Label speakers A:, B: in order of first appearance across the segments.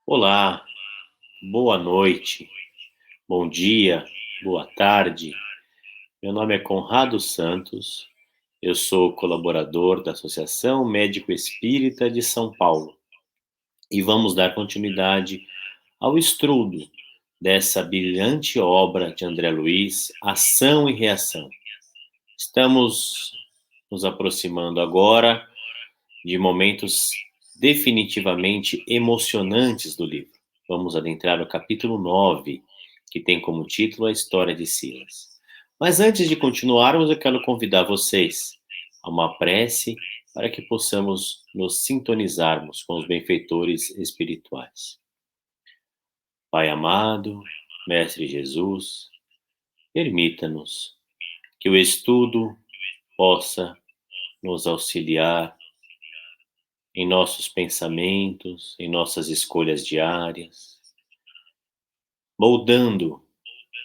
A: Olá, boa noite, bom dia, boa tarde. Meu nome é Conrado Santos, eu sou colaborador da Associação Médico Espírita de São Paulo e vamos dar continuidade ao estudo dessa brilhante obra de André Luiz, Ação e Reação. Estamos nos aproximando agora de momentos definitivamente emocionantes do livro. Vamos adentrar no capítulo 9, que tem como título A História de Silas. Mas antes de continuarmos, eu quero convidar vocês a uma prece para que possamos nos sintonizarmos com os benfeitores espirituais. Pai amado, Mestre Jesus, permita-nos que o estudo possa nos auxiliar em nossos pensamentos, em nossas escolhas diárias, moldando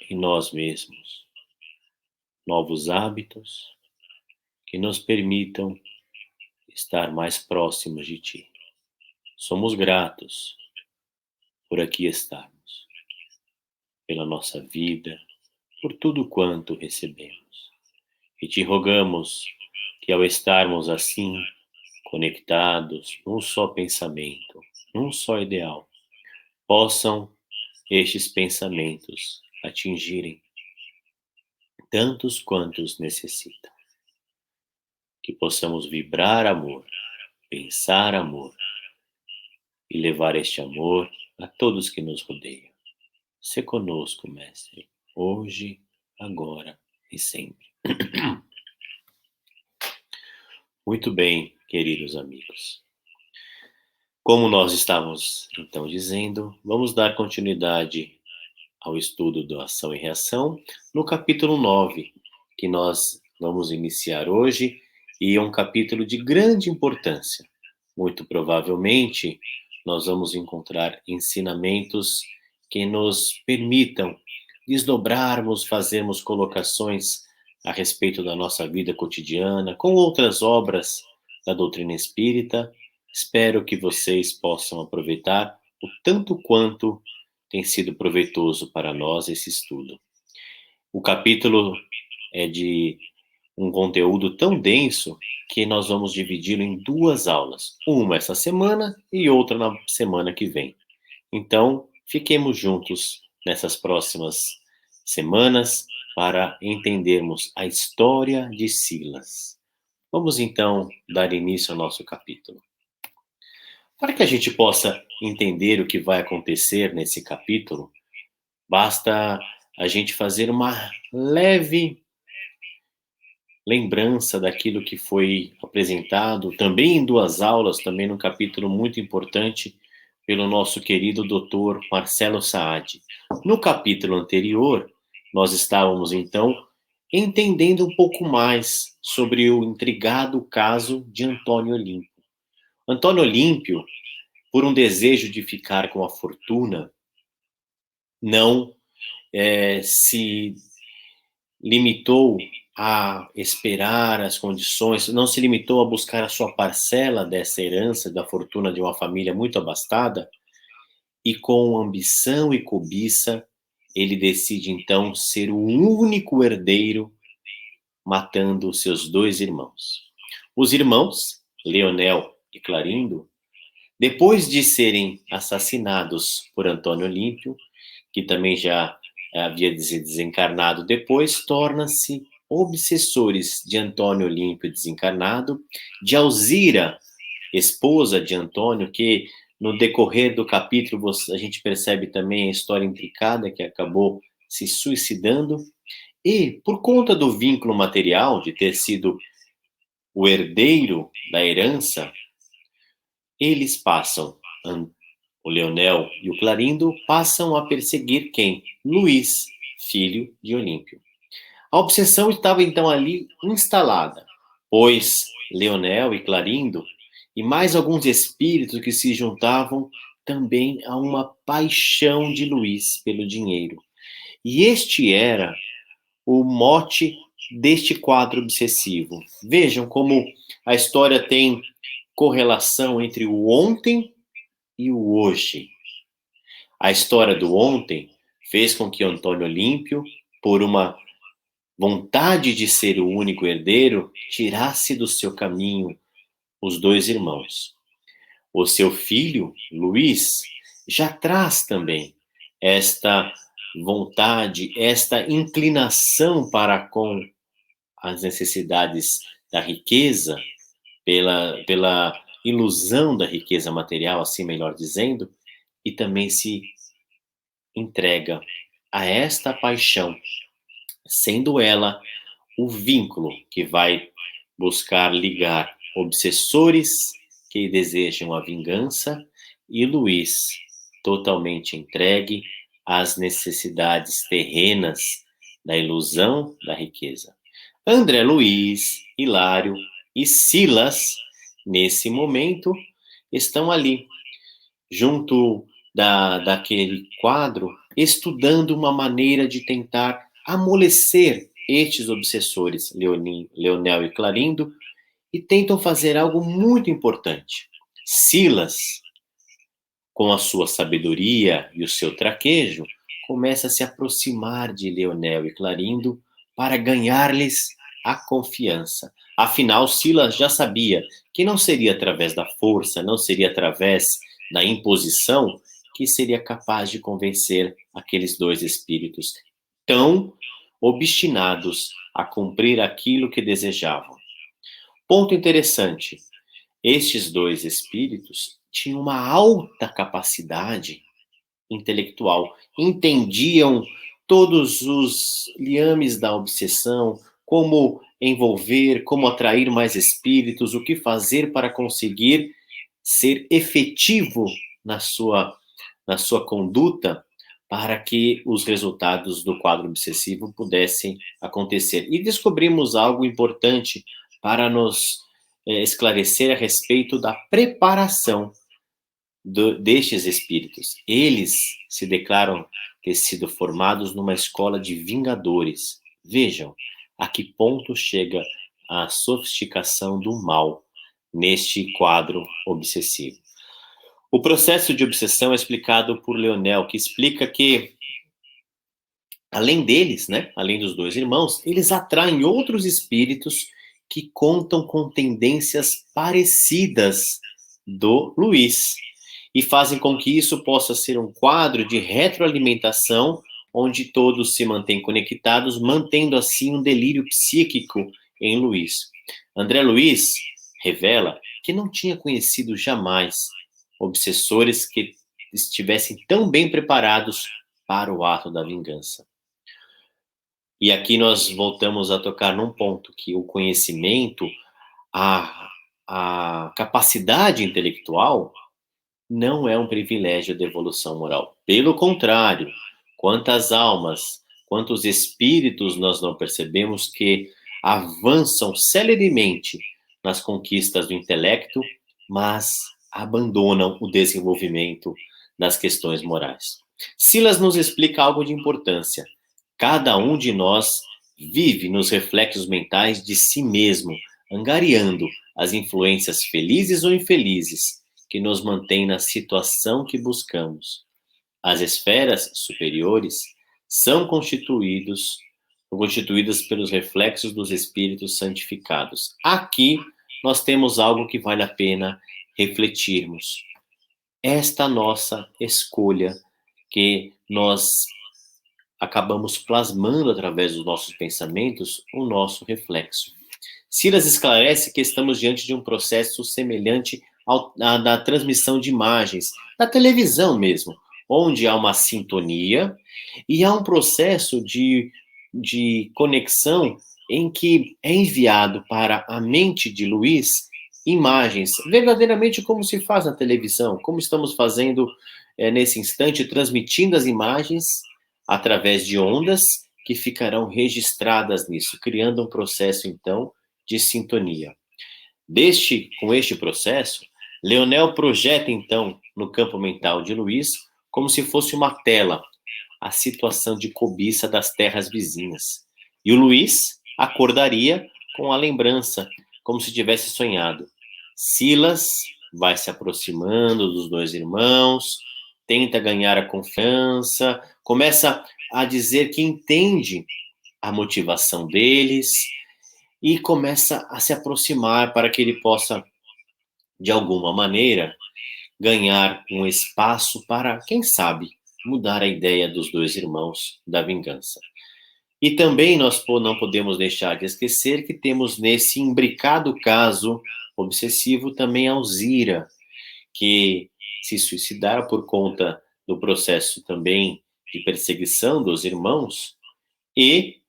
A: em nós mesmos novos hábitos que nos permitam estar mais próximos de Ti. Somos gratos por aqui estarmos, pela nossa vida, por tudo quanto recebemos. E Te rogamos que ao estarmos assim, conectados num só pensamento, num só ideal, possam estes pensamentos atingirem tantos quantos necessitam. Que possamos vibrar amor, pensar amor e levar este amor a todos que nos rodeiam. Se conosco, Mestre, hoje, agora e sempre. Muito bem, queridos amigos. Como nós estávamos então dizendo, vamos dar continuidade ao estudo da ação e reação no capítulo 9, que nós vamos iniciar hoje, e é um capítulo de grande importância. Muito provavelmente, nós vamos encontrar ensinamentos que nos permitam desdobrarmos, fazermos colocações a respeito da nossa vida cotidiana, com outras obras da doutrina espírita. Espero que vocês possam aproveitar o tanto quanto tem sido proveitoso para nós esse estudo. O capítulo é de um conteúdo tão denso que nós vamos dividi-lo em duas aulas, uma essa semana e outra na semana que vem. Então, fiquemos juntos nessas próximas semanas para entendermos a história de Silas. Vamos então dar início ao nosso capítulo. Para que a gente possa entender o que vai acontecer nesse capítulo, basta a gente fazer uma leve lembrança daquilo que foi apresentado também em duas aulas, também num capítulo muito importante, pelo nosso querido Dr. Marcelo Saad. No capítulo anterior, nós estávamos então entendendo um pouco mais sobre o intrigado caso de Antônio Olímpio. Antônio Olímpio, por um desejo de ficar com a fortuna, não se limitou a esperar as condições, não se limitou a buscar a sua parcela dessa herança, da fortuna de uma família muito abastada, e com ambição e cobiça, ele decide então ser o único herdeiro, matando seus dois irmãos. Os irmãos, Leonel e Clarindo, depois de serem assassinados por Antônio Olímpio, que também já havia desencarnado depois, tornam-se obsessores de Antônio Olímpio desencarnado, de Alzira, esposa de Antônio, que no decorrer do capítulo a gente percebe também a história intricada, que acabou se suicidando, e por conta do vínculo material, de ter sido o herdeiro da herança, eles passam, o Leonel e o Clarindo passam a perseguir quem? Luís, filho de Olímpio. A obsessão estava então ali instalada, pois Leonel e Clarindo e mais alguns espíritos que se juntavam também a uma paixão de Luís pelo dinheiro. E este era o mote deste quadro obsessivo. Vejam como a história tem correlação entre o ontem e o hoje. A história do ontem fez com que Antônio Olímpio, por uma vontade de ser o único herdeiro, tirasse do seu caminho os dois irmãos. O seu filho, Luiz, já traz também esta vontade, esta inclinação para com as necessidades da riqueza, pela ilusão da riqueza material, assim melhor dizendo, e também se entrega a esta paixão, sendo ela o vínculo que vai buscar ligar obsessores que desejam a vingança e Luiz, totalmente entregue às necessidades terrenas da ilusão da riqueza. André Luiz, Hilário e Silas, nesse momento, estão ali, junto daquele quadro, estudando uma maneira de tentar amolecer estes obsessores, Leonel e Clarindo, e tentam fazer algo muito importante. Silas, com a sua sabedoria e o seu traquejo, começa a se aproximar de Leonel e Clarindo para ganhar-lhes a confiança. Afinal, Silas já sabia que não seria através da força, não seria através da imposição que seria capaz de convencer aqueles dois espíritos tão obstinados a cumprir aquilo que desejavam. Ponto interessante: estes dois espíritos tinham uma alta capacidade intelectual, entendiam todos os liames da obsessão, como envolver, como atrair mais espíritos, o que fazer para conseguir ser efetivo na sua conduta para que os resultados do quadro obsessivo pudessem acontecer. E descobrimos algo importante para nos esclarecer a respeito da preparação destes espíritos. Eles se declaram ter sido formados numa escola de vingadores. Vejam a que ponto chega a sofisticação do mal neste quadro obsessivo. O processo de obsessão é explicado por Leonel, que explica que, além deles, além dos dois irmãos, eles atraem outros espíritos que contam com tendências parecidas do Luiz e fazem com que isso possa ser um quadro de retroalimentação onde todos se mantêm conectados, mantendo assim um delírio psíquico em Luiz. André Luiz revela que não tinha conhecido jamais obsessores que estivessem tão bem preparados para o ato da vingança. E aqui nós voltamos a tocar num ponto que o conhecimento, a capacidade intelectual não é um privilégio da evolução moral. Pelo contrário, quantas almas, quantos espíritos nós não percebemos que avançam celeremente nas conquistas do intelecto, mas abandonam o desenvolvimento das questões morais. Silas nos explica algo de importância. Cada um de nós vive nos reflexos mentais de si mesmo, angariando as influências felizes ou infelizes que nos mantêm na situação que buscamos. As esferas superiores são constituídas pelos reflexos dos espíritos santificados. Aqui nós temos algo que vale a pena refletirmos. Esta nossa escolha que nós acabamos plasmando através dos nossos pensamentos o nosso reflexo. Silas esclarece que estamos diante de um processo semelhante da transmissão de imagens, da televisão mesmo, onde há uma sintonia e há um processo de conexão em que é enviado para a mente de Luiz imagens, verdadeiramente como se faz na televisão, como estamos fazendo nesse instante, transmitindo as imagens através de ondas que ficarão registradas nisso, criando um processo, então, de sintonia. Com este processo, Leonel projeta, então, no campo mental de Luiz, como se fosse uma tela, a situação de cobiça das terras vizinhas. E o Luiz acordaria com a lembrança, como se tivesse sonhado. Silas vai se aproximando dos dois irmãos, tenta ganhar a confiança, começa a dizer que entende a motivação deles e começa a se aproximar para que ele possa, de alguma maneira, ganhar um espaço para, quem sabe, mudar a ideia dos dois irmãos da vingança. E também nós não podemos deixar de esquecer que temos nesse imbricado caso obsessivo também Alzira, que se suicidara por conta do processo também de perseguição dos irmãos e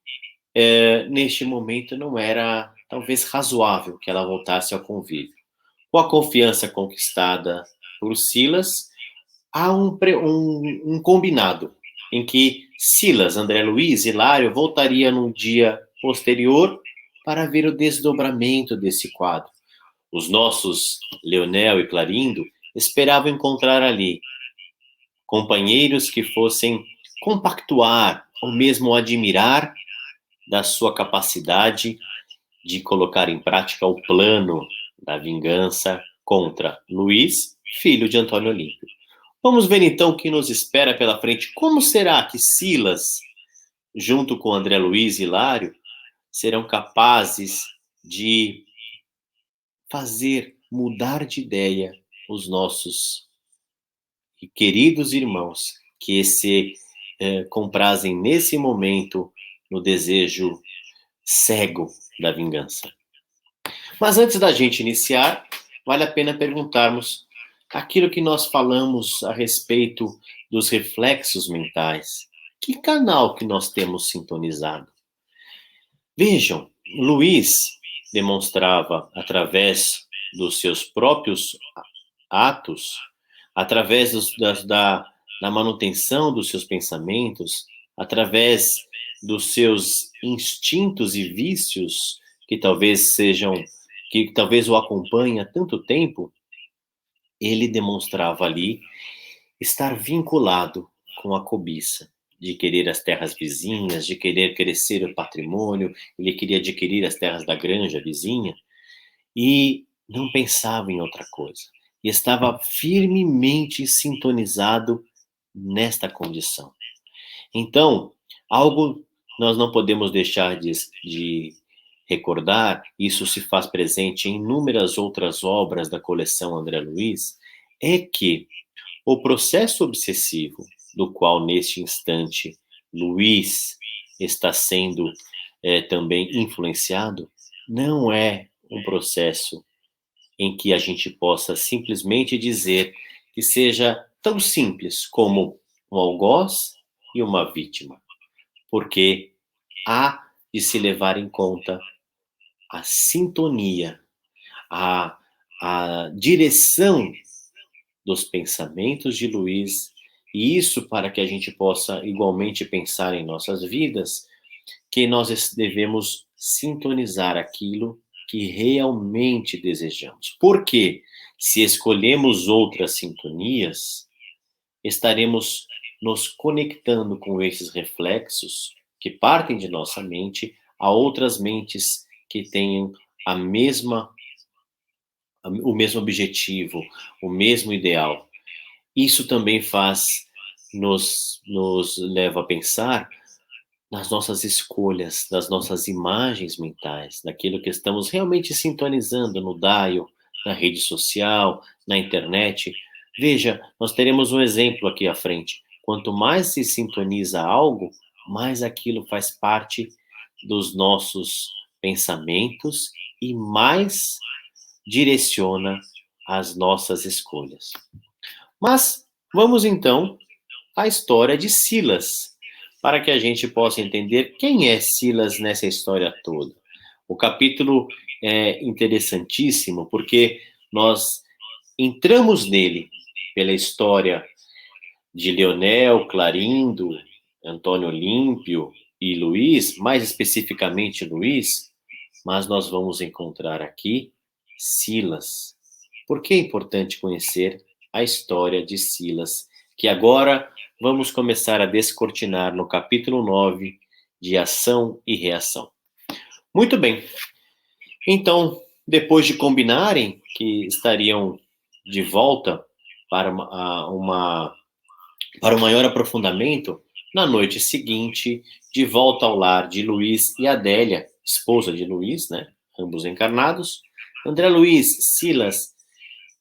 A: neste momento não era talvez razoável que ela voltasse ao convívio. Com a confiança conquistada por Silas, há um combinado em que Silas, André Luiz e Hilário voltaria num dia posterior para ver o desdobramento desse quadro. Os nossos Leonel e Clarindo esperavam encontrar ali companheiros que fossem compactuar ou mesmo admirar da sua capacidade de colocar em prática o plano da vingança contra Luiz, filho de Antônio Olímpio. Vamos ver então o que nos espera pela frente. Como será que Silas, junto com André Luiz e Hilário, serão capazes de fazer mudar de ideia os nossos queridos irmãos que se comprazem nesse momento no desejo cego da vingança? Mas antes da gente iniciar, vale a pena perguntarmos aquilo que nós falamos a respeito dos reflexos mentais. Que canal que nós temos sintonizado? Vejam, Luiz demonstrava através dos seus próprios atos, através da manutenção dos seus pensamentos, através dos seus instintos e vícios que talvez o acompanhem há tanto tempo, ele demonstrava ali estar vinculado com a cobiça, de querer as terras vizinhas, de querer crescer o patrimônio, ele queria adquirir as terras da granja vizinha e não pensava em outra coisa. E estava firmemente sintonizado nesta condição. Então, algo nós não podemos deixar de recordar, isso se faz presente em inúmeras outras obras da coleção André Luiz, é que o processo obsessivo do qual neste instante Luiz está sendo também influenciado, não é um processo em que a gente possa simplesmente dizer que seja tão simples como um algoz e uma vítima, porque há de se levar em conta a sintonia, a direção dos pensamentos de Luiz, e isso para que a gente possa igualmente pensar em nossas vidas, que nós devemos sintonizar aquilo que realmente desejamos. Porque se escolhemos outras sintonias, estaremos nos conectando com esses reflexos que partem de nossa mente a outras mentes que tenham o mesmo objetivo, o mesmo ideal. Isso também nos leva a pensar nas nossas escolhas, das nossas imagens mentais, daquilo que estamos realmente sintonizando no dial, na rede social, na internet. Veja, nós teremos um exemplo aqui à frente. Quanto mais se sintoniza algo, mais aquilo faz parte dos nossos pensamentos e mais direciona as nossas escolhas. Mas vamos então à história de Silas, para que a gente possa entender quem é Silas nessa história toda. O capítulo é interessantíssimo porque nós entramos nele pela história de Leonel, Clarindo, Antônio Olímpio e Luiz, mais especificamente Luiz, mas nós vamos encontrar aqui Silas. Por que é importante conhecer a história de Silas, que agora vamos começar a descortinar no capítulo 9 de Ação e Reação. Muito bem. Então, depois de combinarem que estariam de volta para uma Para o maior aprofundamento, na noite seguinte, de volta ao lar de Luiz e Adélia, esposa de Luiz, né? Ambos encarnados, André Luiz, Silas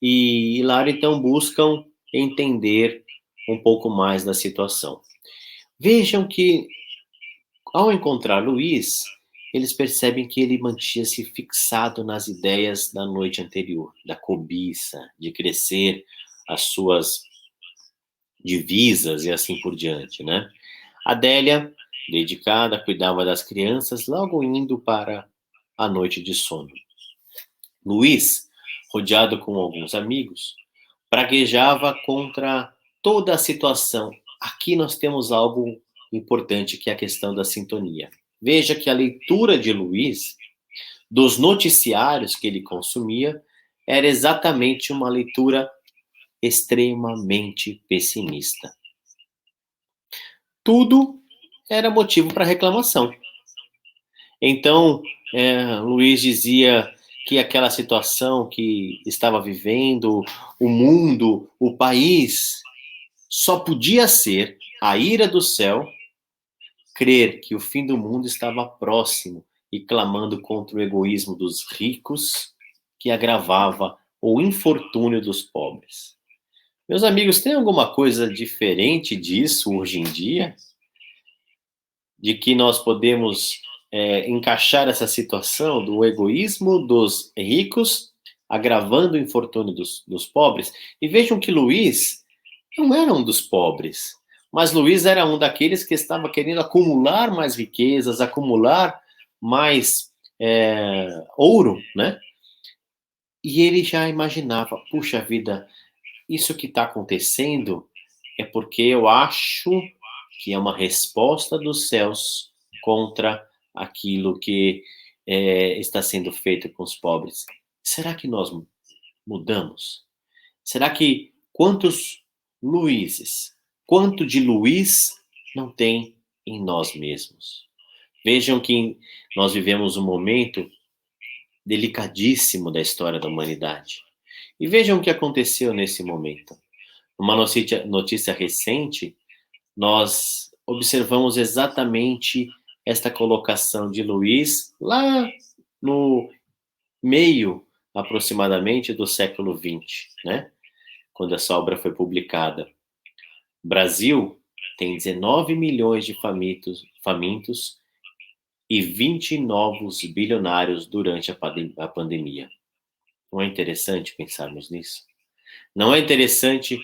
A: e Hilário então buscam entender um pouco mais da situação. Vejam que, ao encontrar Luiz, eles percebem que ele mantinha-se fixado nas ideias da noite anterior, da cobiça, de crescer as suas divisas e assim por diante, né? Adélia, dedicada, cuidava das crianças, logo indo para a noite de sono. Luiz, rodeado com alguns amigos, praguejava contra toda a situação. Aqui nós temos algo importante, que é a questão da sintonia. Veja que a leitura de Luiz, dos noticiários que ele consumia, era exatamente uma leitura extremamente pessimista. Tudo era motivo para reclamação. Então, Luiz dizia que aquela situação que estava vivendo, o mundo, o país, só podia ser a ira do céu, crer que o fim do mundo estava próximo e clamando contra o egoísmo dos ricos, que agravava o infortúnio dos pobres. Meus amigos, tem alguma coisa diferente disso hoje em dia? De que nós podemos encaixar essa situação do egoísmo dos ricos, agravando o infortúnio dos pobres? E vejam que Luiz não era um dos pobres, mas Luiz era um daqueles que estava querendo acumular mais riquezas, acumular mais ouro, né? E ele já imaginava, puxa vida, isso que está acontecendo é porque eu acho que é uma resposta dos céus contra aquilo que está sendo feito com os pobres. Será que nós mudamos? Será que quantos Luíses, quanto de Luiz não tem em nós mesmos? Vejam que nós vivemos um momento delicadíssimo da história da humanidade. E vejam o que aconteceu nesse momento. Uma notícia recente, nós observamos exatamente esta colocação de Luiz lá no meio, aproximadamente, do século XX, né? Quando essa obra foi publicada. O Brasil tem 19 milhões de famintos e 20 novos bilionários durante a pandemia. Não é interessante pensarmos nisso? Não é interessante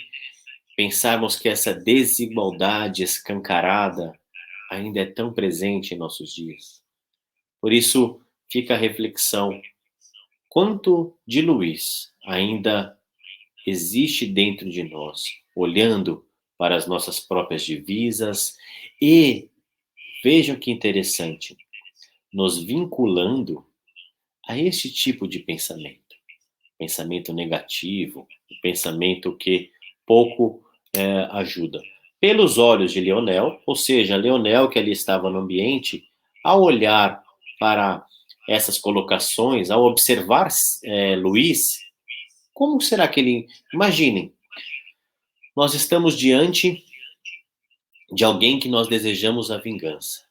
A: pensarmos que essa desigualdade escancarada ainda é tão presente em nossos dias? Por isso, fica a reflexão: quanto de Luiz ainda existe dentro de nós, olhando para as nossas próprias divisas e, vejam que interessante, nos vinculando a este tipo de pensamento. Pensamento negativo, pensamento que pouco ajuda. Pelos olhos de Leonel, ou seja, Leonel, que ali estava no ambiente, ao olhar para essas colocações, ao observar Luiz, como será que ele... Imaginem, nós estamos diante de alguém que nós desejamos a vingança.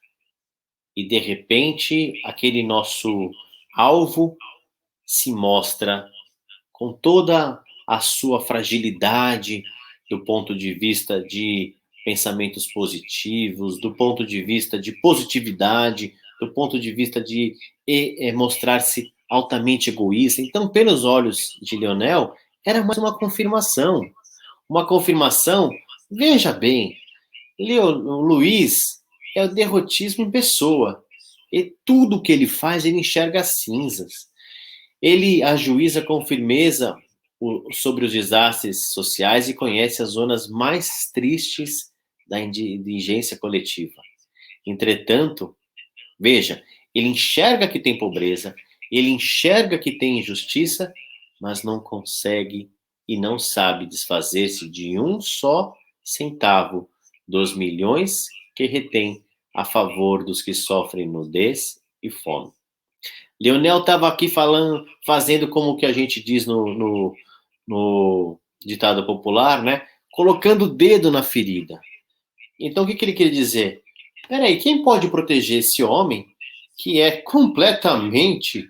A: E, de repente, aquele nosso alvo se mostra com toda a sua fragilidade do ponto de vista de pensamentos positivos, do ponto de vista de positividade, do ponto de vista de mostrar-se altamente egoísta. Então, pelos olhos de Leonel, era mais uma confirmação. Uma confirmação, veja bem, Luiz é o derrotismo em pessoa. E tudo que ele faz, ele enxerga cinzas. Ele ajuiza com firmeza sobre os desastres sociais e conhece as zonas mais tristes da indigência coletiva. Entretanto, veja, ele enxerga que tem pobreza, ele enxerga que tem injustiça, mas não consegue e não sabe desfazer-se de um só centavo dos milhões que retém a favor dos que sofrem nudez e fome. Leonel estava aqui fazendo como que a gente diz no ditado popular, né? colocando o dedo na ferida. Então, o que ele queria dizer? Peraí, quem pode proteger esse homem que é completamente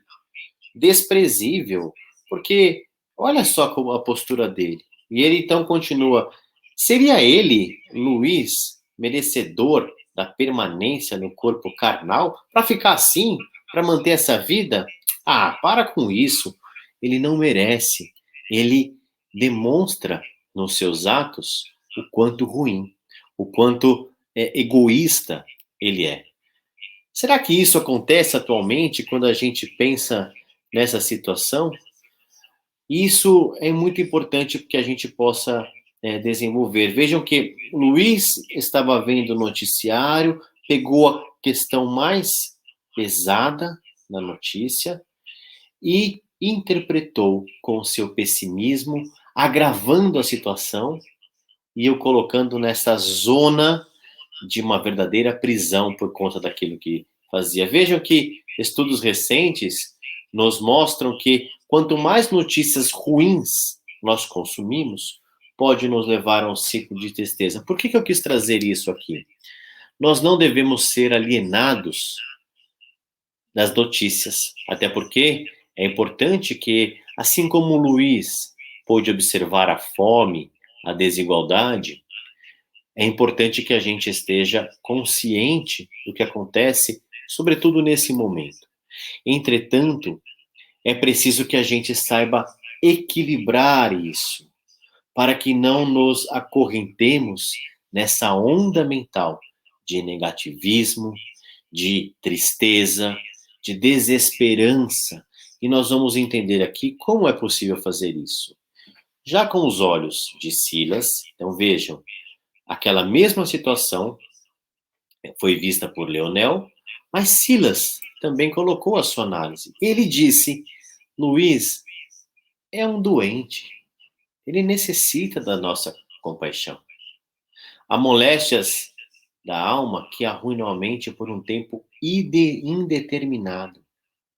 A: desprezível? Porque olha só como a postura dele. E ele então continua: seria ele, Luiz, merecedor da permanência no corpo carnal para ficar assim, para manter essa vida? Ah, para com isso. Ele não merece. Ele demonstra nos seus atos o quanto ruim, o quanto egoísta ele é. Será que isso acontece atualmente quando a gente pensa nessa situação? Isso é muito importante que a gente possa desenvolver. Vejam que Luiz estava vendo o noticiário, pegou a questão mais pesada na notícia e interpretou com o seu pessimismo, agravando a situação e o colocando nessa zona de uma verdadeira prisão por conta daquilo que fazia. Vejam que estudos recentes nos mostram que quanto mais notícias ruins nós consumimos, pode nos levar a um ciclo de tristeza. Por que eu quis trazer isso aqui? Nós não devemos ser alienados das notícias, até porque é importante que, assim como o Luiz pôde observar a fome, a desigualdade, é importante que a gente esteja consciente do que acontece, sobretudo nesse momento. Entretanto, é preciso que a gente saiba equilibrar isso, para que não nos acorrentemos nessa onda mental de negativismo, de tristeza, de desesperança. E nós vamos entender aqui como é possível fazer isso. Já com os olhos de Silas, então vejam, aquela mesma situação foi vista por Leonel, mas Silas também colocou a sua análise. Ele disse: Luiz é um doente, ele necessita da nossa compaixão. Há moléstias da alma que arruinam a mente por um tempo indeterminado,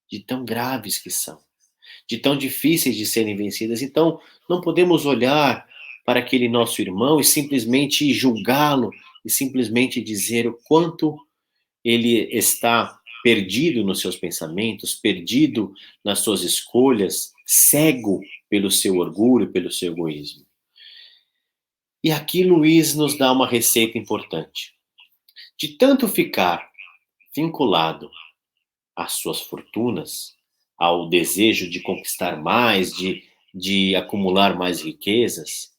A: de tão graves que são, de tão difíceis de serem vencidas. Então, não podemos olhar para aquele nosso irmão e simplesmente julgá-lo e simplesmente dizer o quanto ele está perdido nos seus pensamentos, perdido nas suas escolhas, cego pelo seu orgulho, pelo seu egoísmo. E aqui Luiz nos dá uma receita importante. De tanto ficar vinculado às suas fortunas, ao desejo de conquistar mais, de acumular mais riquezas,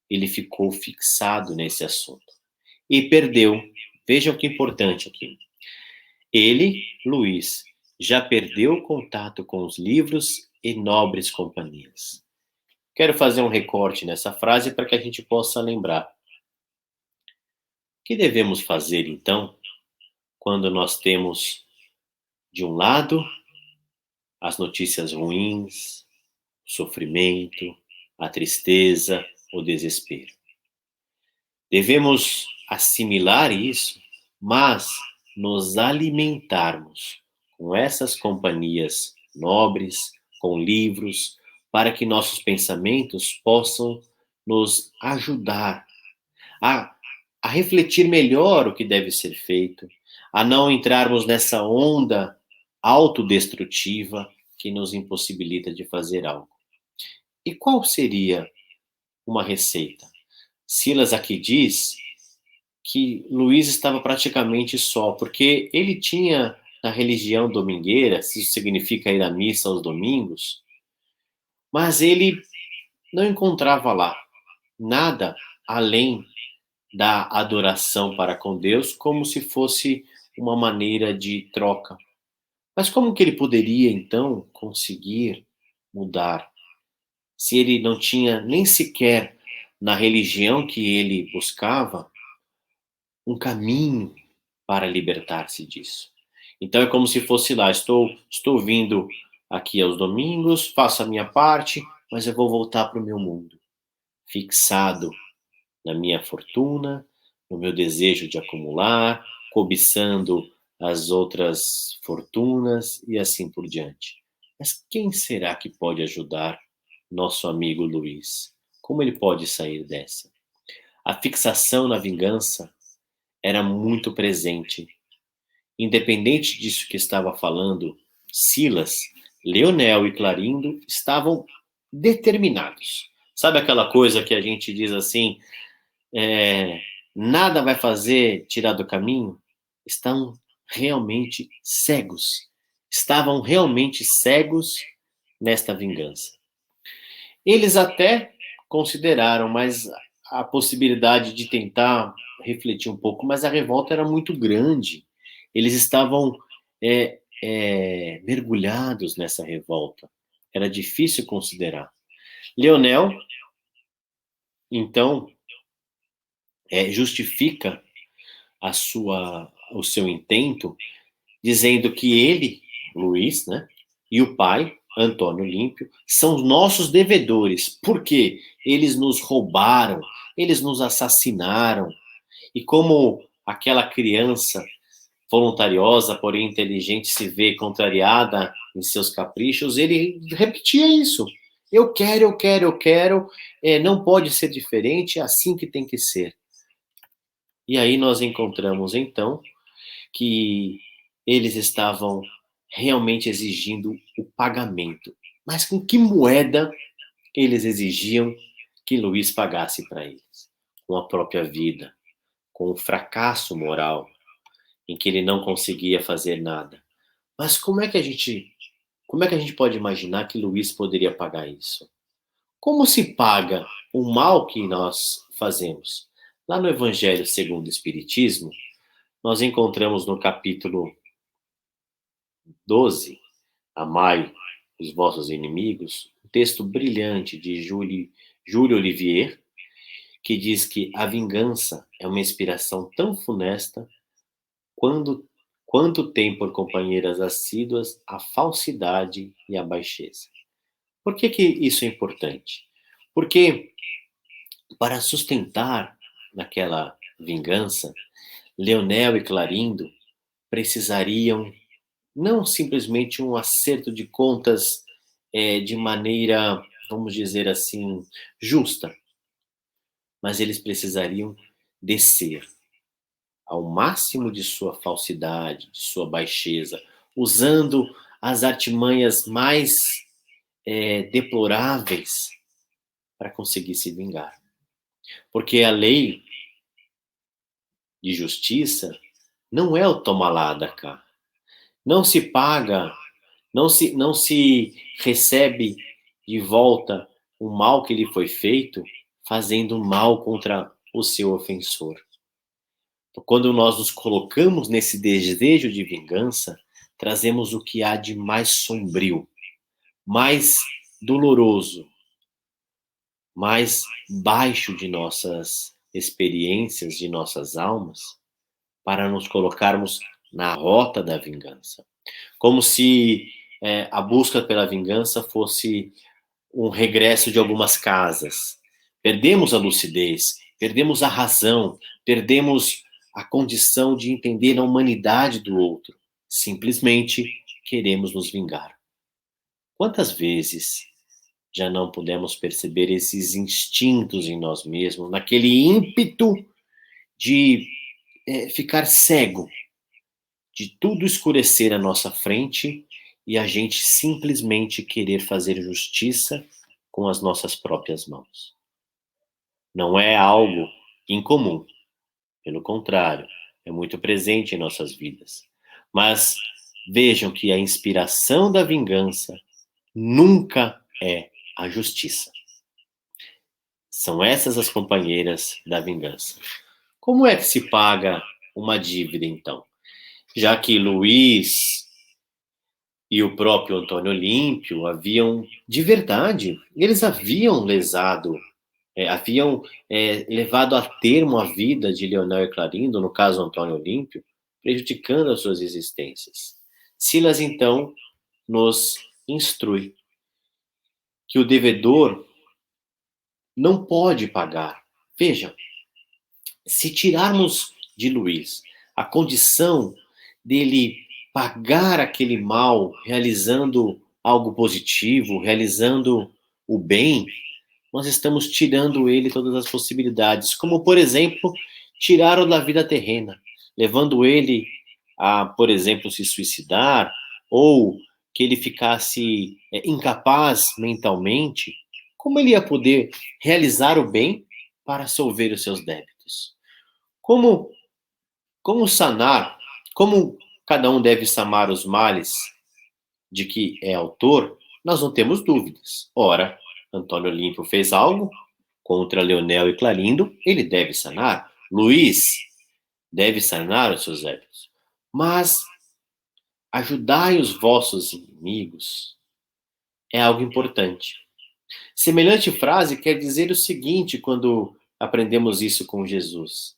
A: ele ficou fixado nesse assunto. E perdeu. Vejam que importante aqui. Ele, Luiz, já perdeu o contato com os livros e nobres companhias. Quero fazer um recorte nessa frase para que a gente possa lembrar. O que devemos fazer, então, quando nós temos, de um lado, as notícias ruins, o sofrimento, a tristeza, o desespero? Devemos assimilar isso, mas nos alimentarmos com essas companhias nobres, com livros, para que nossos pensamentos possam nos ajudar a, a refletir melhor o que deve ser feito, a não entrarmos nessa onda autodestrutiva que nos impossibilita de fazer algo. E qual seria uma receita? Silas aqui diz que Luiz estava praticamente só, porque ele tinha na religião domingueira, se isso significa ir à missa aos domingos, mas ele não encontrava lá nada além da adoração para com Deus, como se fosse uma maneira de troca. Mas como que ele poderia então conseguir mudar se ele não tinha nem sequer na religião que ele buscava um caminho para libertar-se disso? Então é como se fosse lá, estou vindo aqui aos domingos, faço a minha parte, mas eu vou voltar para o meu mundo, fixado na minha fortuna, no meu desejo de acumular, cobiçando as outras fortunas e assim por diante. Mas quem será que pode ajudar nosso amigo Luiz? Como ele pode sair dessa? A fixação na vingança era muito presente. Independente disso que estava falando, Silas, Leonel e Clarindo estavam determinados. Sabe aquela coisa que a gente diz assim, nada vai fazer tirar do caminho? Estão realmente cegos. Estavam realmente cegos nesta vingança. Eles até consideraram, mas a possibilidade de tentar refletir um pouco, mas a revolta era muito grande. Eles estavam mergulhados nessa revolta. Era difícil considerar. Leonel, então, justifica o seu intento, dizendo que ele, Luiz, né, e o pai, Antônio Olímpio, são os nossos devedores, porque eles nos roubaram, eles nos assassinaram, e como aquela criança voluntariosa, porém inteligente, se vê contrariada em seus caprichos, ele repetia isso. Eu quero, eu quero, eu quero, não pode ser diferente, é assim que tem que ser. E aí nós encontramos, então, que eles estavam realmente exigindo o pagamento. Mas com que moeda eles exigiam que Luiz pagasse para eles? Com a própria vida, com o fracasso moral, em que ele não conseguia fazer nada. Mas como é que a gente pode imaginar que Luiz poderia pagar isso? Como se paga o mal que nós fazemos? Lá no Evangelho segundo o Espiritismo, nós encontramos no capítulo 12, Amai os vossos inimigos, um texto brilhante de Júlio Olivier, que diz que a vingança é uma inspiração tão funesta quando, quanto tem por companheiras assíduas a falsidade e a baixeza. Por que isso é importante? Porque para sustentar naquela vingança, Leonel e Clarindo precisariam não simplesmente um acerto de contas de maneira, vamos dizer assim, justa, mas eles precisariam descer ao máximo de sua falsidade, de sua baixeza, usando as artimanhas mais deploráveis para conseguir se vingar. Porque a lei de justiça não é o toma lá da cá. Não se paga, não se recebe de volta o mal que lhe foi feito fazendo mal contra o seu ofensor. Quando nós nos colocamos nesse desejo de vingança, trazemos o que há de mais sombrio, mais doloroso, mais baixo de nossas experiências, de nossas almas, para nos colocarmos na rota da vingança. Como se a busca pela vingança fosse um regresso de algumas casas. Perdemos a lucidez, perdemos a razão, perdemos a condição de entender a humanidade do outro. Simplesmente queremos nos vingar. Quantas vezes já não pudemos perceber esses instintos em nós mesmos, naquele ímpeto de ficar cego, de tudo escurecer à nossa frente e a gente simplesmente querer fazer justiça com as nossas próprias mãos. Não é algo incomum, pelo contrário, é muito presente em nossas vidas. Mas vejam que a inspiração da vingança nunca é a justiça. São essas as companheiras da vingança. Como é que se paga uma dívida, então? Já que Luiz e o próprio Antônio Olímpio haviam, de verdade, eles haviam lesado, haviam levado a termo a vida de Leonel e Clarindo, no caso Antônio Olímpio, prejudicando as suas existências. Silas, então, nos instrui que o devedor não pode pagar. Vejam, se tirarmos de Luiz a condição dele pagar aquele mal realizando algo positivo, realizando o bem, nós estamos tirando ele todas as possibilidades, como, por exemplo, tiraram da vida terrena, levando ele a, por exemplo, se suicidar, ou que ele ficasse incapaz mentalmente, como ele ia poder realizar o bem para solver os seus débitos? Como, como sanar, como cada um deve sanar os males de que é autor, nós não temos dúvidas. Ora, Antônio Olímpio fez algo contra Leonel e Clarindo, ele deve sanar. Luiz deve sanar os seus débitos. Mas ajudai os vossos inimigos é algo importante. Semelhante frase quer dizer o seguinte quando aprendemos isso com Jesus: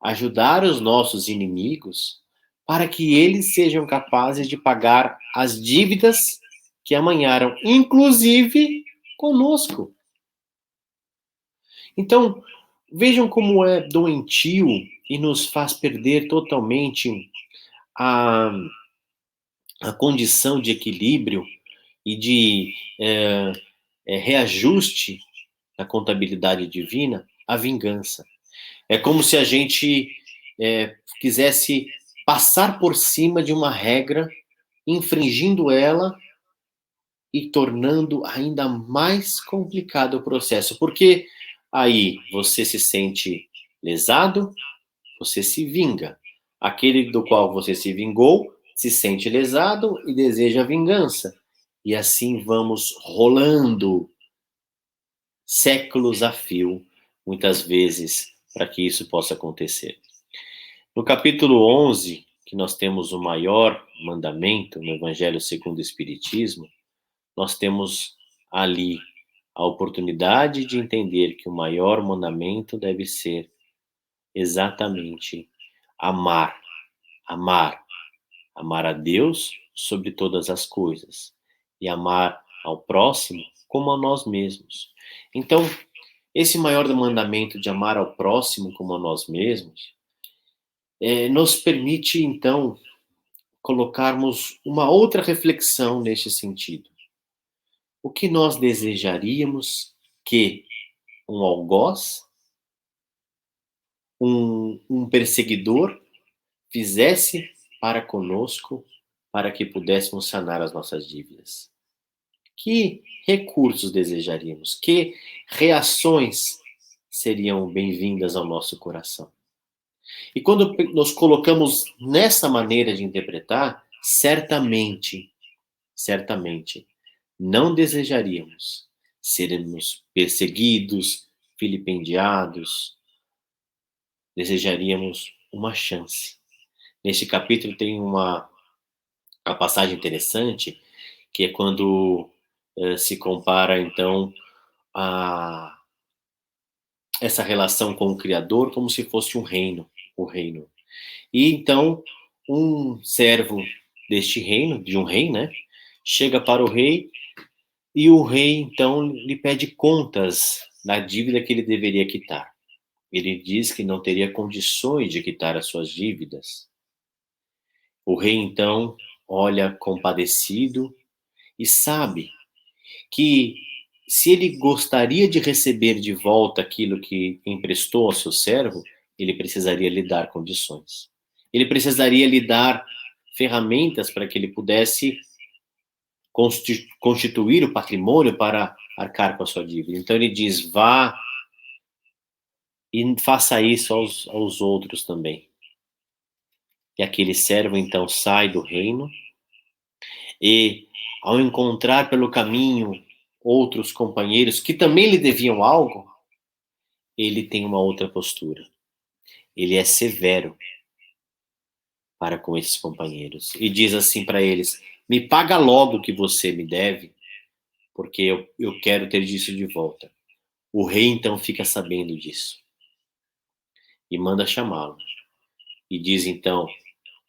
A: ajudar os nossos inimigos para que eles sejam capazes de pagar as dívidas que amanharam, inclusive conosco. Então, vejam como é doentio e nos faz perder totalmente a, a condição de equilíbrio e de reajuste na contabilidade divina, a vingança. É como se a gente quisesse passar por cima de uma regra, infringindo ela e tornando ainda mais complicado o processo. Porque aí você se sente lesado, você se vinga. Aquele do qual você se vingou se sente lesado e deseja vingança. E assim vamos rolando séculos a fio, muitas vezes, para que isso possa acontecer. No capítulo 11, que nós temos o maior mandamento no Evangelho segundo o Espiritismo, nós temos ali a oportunidade de entender que o maior mandamento deve ser exatamente amar, amar, amar a Deus sobre todas as coisas e amar ao próximo como a nós mesmos. Então, esse maior mandamento de amar ao próximo como a nós mesmos nos permite, então, colocarmos uma outra reflexão neste sentido. O que nós desejaríamos que um algoz, um perseguidor, fizesse para conosco para que pudéssemos sanar as nossas dívidas? Que recursos desejaríamos? Que reações seriam bem-vindas ao nosso coração? E quando nos colocamos nessa maneira de interpretar, certamente, certamente, não desejaríamos sermos perseguidos, vilipendiados, desejaríamos uma chance. Neste capítulo tem uma passagem interessante, que é quando se compara, então, a essa relação com o Criador como se fosse um reino, o reino. E então, um servo deste reino, de um rei, né, chega para o rei e o rei, então, lhe pede contas da dívida que ele deveria quitar. Ele diz que não teria condições de quitar as suas dívidas. O rei, então, olha compadecido e sabe que se ele gostaria de receber de volta aquilo que emprestou ao seu servo, ele precisaria lhe dar condições. Ele precisaria lhe dar ferramentas para que ele pudesse constituir o patrimônio para arcar com a sua dívida. Então ele diz: vá e faça isso aos outros também. E aquele servo então sai do reino e, ao encontrar pelo caminho outros companheiros que também lhe deviam algo, ele tem uma outra postura. Ele é severo para com esses companheiros e diz assim para eles: me paga logo o que você me deve, porque eu quero ter disso de volta. O rei então fica sabendo disso e manda chamá-lo e diz então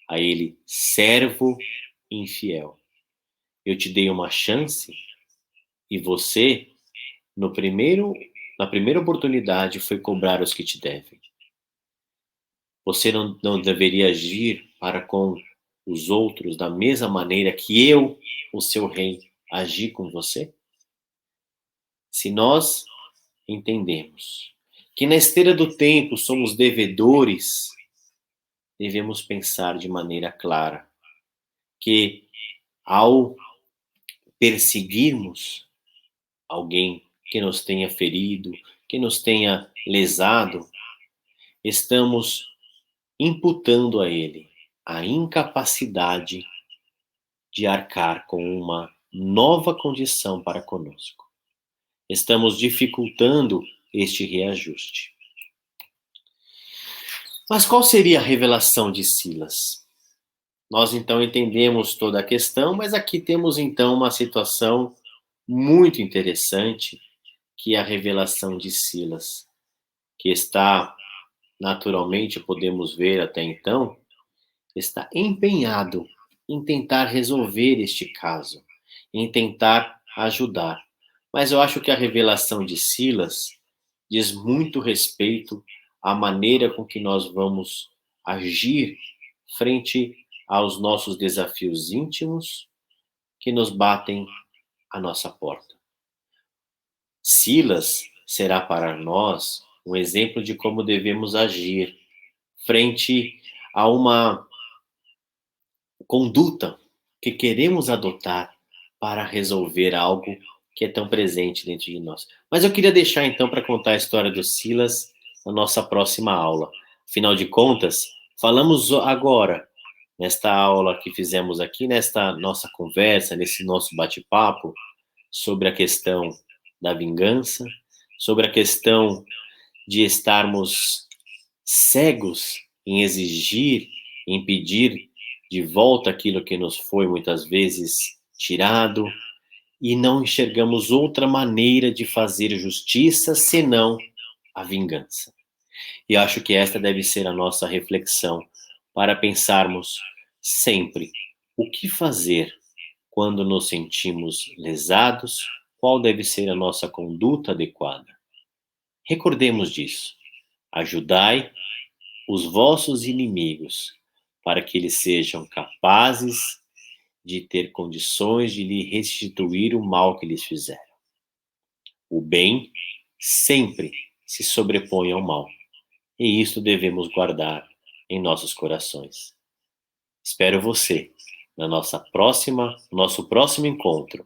A: a ele: servo infiel, eu te dei uma chance e você, na primeira oportunidade, foi cobrar os que te devem. Você não deveria agir para com os outros da mesma maneira que eu, o seu rei, agi com você? Se nós entendemos que na esteira do tempo somos devedores, devemos pensar de maneira clara que ao perseguirmos alguém que nos tenha ferido, que nos tenha lesado, estamos imputando a ele a incapacidade de arcar com uma nova condição para conosco. Estamos dificultando este reajuste. Mas qual seria a revelação de Silas? Nós então entendemos toda a questão, mas aqui temos então uma situação muito interessante, que é a revelação de Silas, que está, naturalmente, podemos ver até então, está empenhado em tentar resolver este caso, em tentar ajudar. Mas eu acho que a revelação de Silas diz muito respeito à maneira com que nós vamos agir frente aos nossos desafios íntimos que nos batem à nossa porta. Silas será para nós um exemplo de como devemos agir frente a uma conduta que queremos adotar para resolver algo que é tão presente dentro de nós. Mas eu queria deixar então para contar a história do Silas na nossa próxima aula. Afinal de contas, falamos agora, nesta aula que fizemos aqui, nesta nossa conversa, nesse nosso bate-papo, sobre a questão da vingança, sobre a questão de estarmos cegos em exigir, em pedir de volta aquilo que nos foi muitas vezes tirado e não enxergamos outra maneira de fazer justiça senão a vingança. E acho que esta deve ser a nossa reflexão para pensarmos sempre o que fazer quando nos sentimos lesados, qual deve ser a nossa conduta adequada. Recordemos disso. Ajudai os vossos inimigos, para que eles sejam capazes de ter condições de lhe restituir o mal que lhes fizeram. O bem sempre se sobrepõe ao mal, e isso devemos guardar em nossos corações. Espero você no nosso próximo encontro,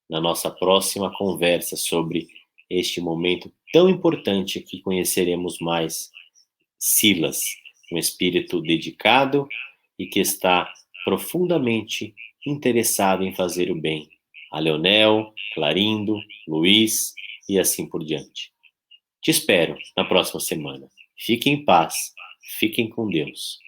A: na nossa próxima conversa sobre este momento tão importante que conheceremos mais Silas, um espírito dedicado e que está profundamente interessado em fazer o bem, a Leonel, Clarindo, Luiz e assim por diante. Te espero na próxima semana. Fiquem em paz, fiquem com Deus.